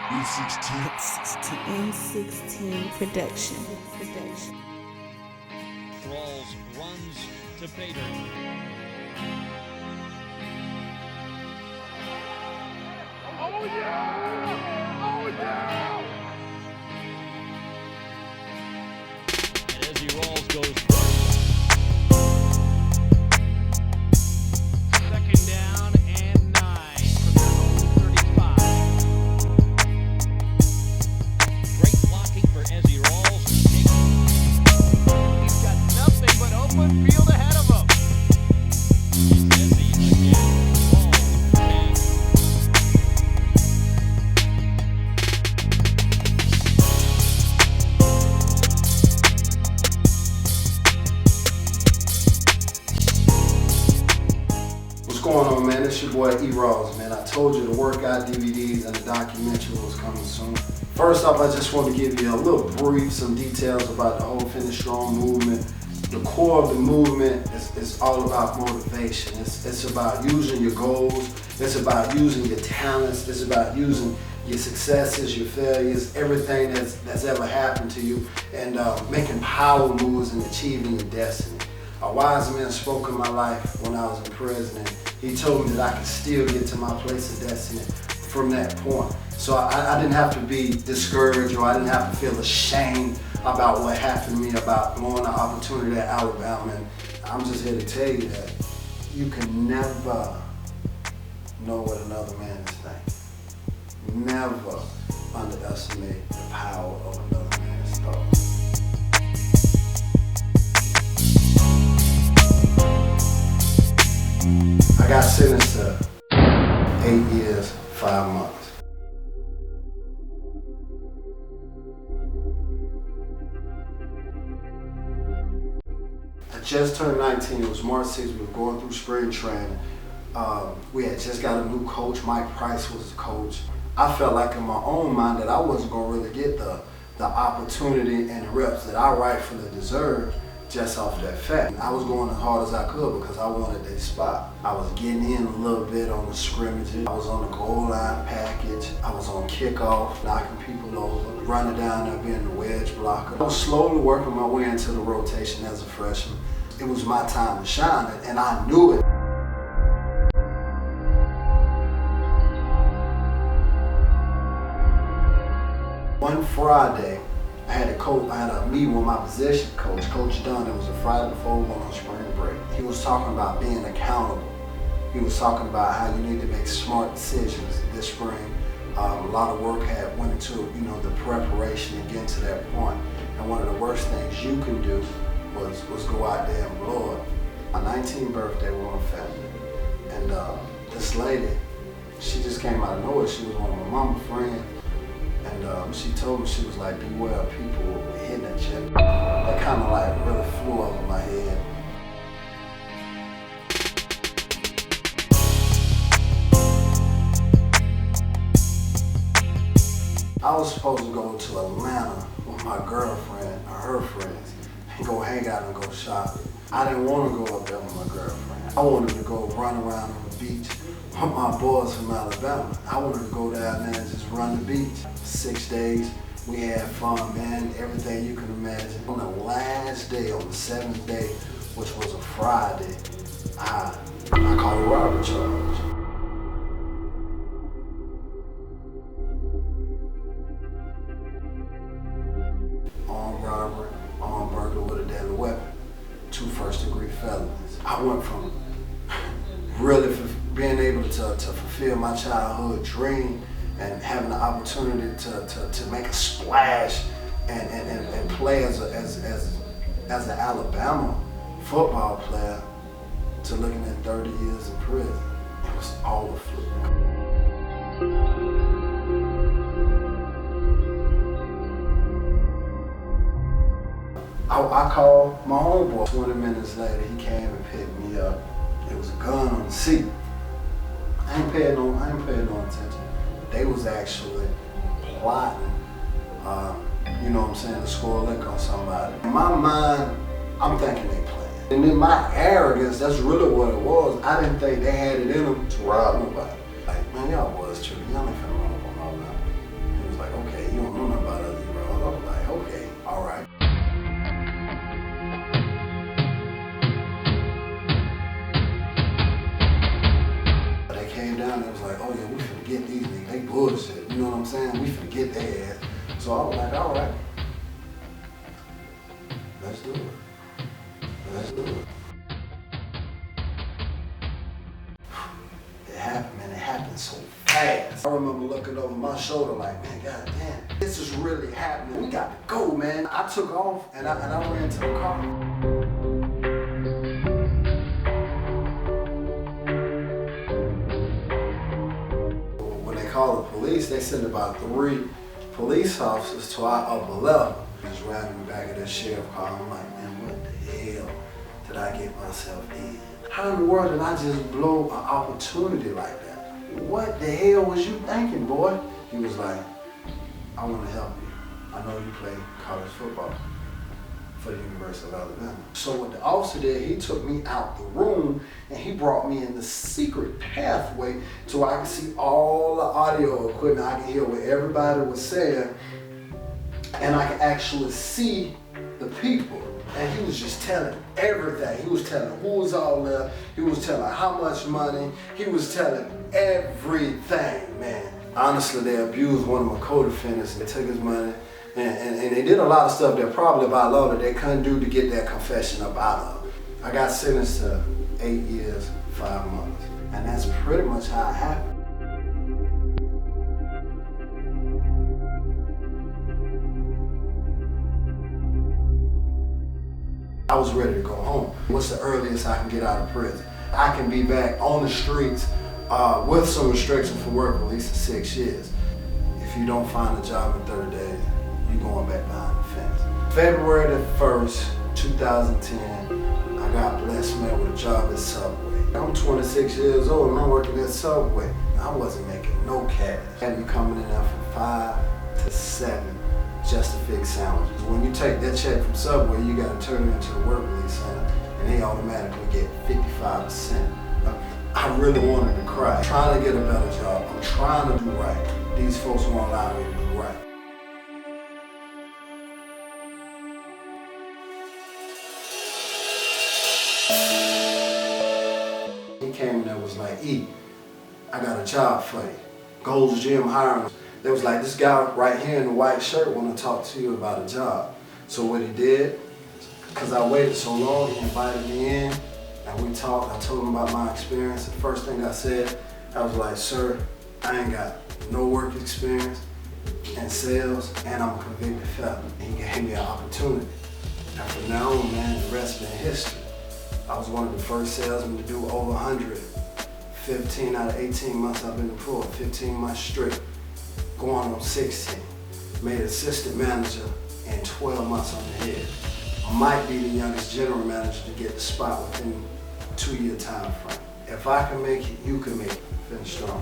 N16 production. E.Raulls runs to Bader. Oh yeah! Oh yeah! And as E.Raulls goes second down and 9 from their own 35. Great blocking for E.Raulls. He's got nothing but open field ahead of him. Ezzie again. E.Raulls back. What's going on, man? It's your boy E.Raulls, man. I told you the workout DVDs and the documentary was coming soon. First off, I just want to give you a little brief, some details about the whole Finish Strong movement. The core of the movement is all about motivation. It's about using your goals. It's about using your talents. It's about using your successes, your failures, everything that's ever happened to you, and making power moves and achieving your destiny. A wise man spoke in my life when I was in prison, and he told me that I could still get to my place of destiny from that point. So I didn't have to be discouraged, or I didn't have to feel ashamed about what happened to me, about blowing the opportunity at Alabama. And I'm just here to tell you that you can never know what another man is thinking. Never underestimate the power of another man's thoughts. I got sentenced to 8 years, 5 months. I just turned 19, it was March 6th, we were going through spring training. We had just got a new coach, Mike Price was the coach. I felt like in my own mind that I wasn't gonna really get the opportunity and the reps that I rightfully deserved just off that fact. I was going as hard as I could because I wanted that spot. I was getting in a little bit on the scrimmages. I was on the goal line package. I was on kickoff, knocking people over, running down there, being the wedge blocker. I was slowly working my way into the rotation as a freshman. It was my time to shine, and I knew it. One Friday, I had a meeting with my position coach, Coach Dunn. It was a Friday before we went on spring break. He was talking about being accountable. He was talking about how you need to make smart decisions this spring. A lot of work went into the preparation and getting to that point. And one of the worst things you can do was go out there and blow it. My 19th birthday, we were on family, and this lady, she just came out of nowhere. She was one of my mama's friends. And she told me, she was like, beware of people were hitting at you. That kind of like really flew over my head. I was supposed to go to Atlanta with my girlfriend or her friends and go hang out and go shopping. I didn't want to go up there with my girlfriend. I wanted to go run around on the beach with my boys from Alabama. I wanted to go down there and just run the beach. 6 days, we had fun, man, everything you can imagine. On the last day, on the 7th day, which was a Friday, I caught a robbery charge. Armed robbery, armed burglary with a deadly weapon, 2 first-degree felonies. I went from really being able to fulfill my childhood dream and having the opportunity to make a splash and play as an Alabama football player to looking at 30 years in prison. It was all a fluke. I called my homeboy. 20 minutes later, he came and picked me up. There was a gun on the seat. I ain't paying no attention. They was actually plotting, you know what I'm saying, to score a lick on somebody. In my mind, I'm thinking they playing. And in my arrogance, that's really what it was. I didn't think they had it in them to rob nobody. Like, man, y'all boys tripping. Y'all ain't finna run up on my mouth. oh yeah, we finna get these niggas, they bullshit, you know what I'm saying? We finna get their ass. So I was like, all right, let's do it. Let's do it. It happened, man, it happened so fast. I remember looking over my shoulder like, man, goddamn, this is really happening. We got to go, man. I took off and I ran to the car. When they called the police, they sent about 3 police officers to our upper level. Just riding in the back of that sheriff car. I'm like, man, what the hell did I get myself in? How in the world did I just blow an opportunity like that? What the hell was you thinking, boy? He was like, I want to help you. I know you play college football for the University of Alabama. So what the officer did, he took me out the room and he brought me in the secret pathway so I could see all the audio equipment. I could hear what everybody was saying and I could actually see the people. And he was just telling everything. He was telling who was all there. He was telling how much money. He was telling everything, man. Honestly, they abused one of my co-defendants. They took his money and they did a lot of stuff that probably by law that they couldn't do to get that confession up out of. I got sentenced to 8 years, 5 months. And that's pretty much how it happened. I was ready to go home. What's the earliest I can get out of prison? I can be back on the streets with some restrictions for work release in 6 years. If you don't find a job in 30 days, you're going back behind the fence. February the 1st, 2010, I got blessed, man, with a job at Subway. I'm 26 years old and I'm working at Subway. I wasn't making no cash. I had me coming in there from 5 to 7. Just to fix sandwiches. When you take that check from Subway, you gotta turn it into the work release center and they automatically get 55%. I really wanted to cry. I'm trying to get a better job. I'm trying to do right. These folks won't allow me to do right. He came in there and was like, E, I got a job for you. Gold's Gym hiring. They was like, this guy right here in the white shirt want to talk to you about a job. So what he did, because I waited so long, he invited me in and we talked. I told him about my experience. The first thing I said, I was like, sir, I ain't got no work experience in sales and I'm a convicted felon. And he gave me an opportunity. And from now on, man, the rest been history. I was one of the first salesmen to do over 100. 15 out of 18 months I've been employed, 15 months straight. Going on 16, made assistant manager in 12 months on the head. Might be the youngest general manager to get the spot within a 2-year time frame. If I can make it, you can make it. Finish strong.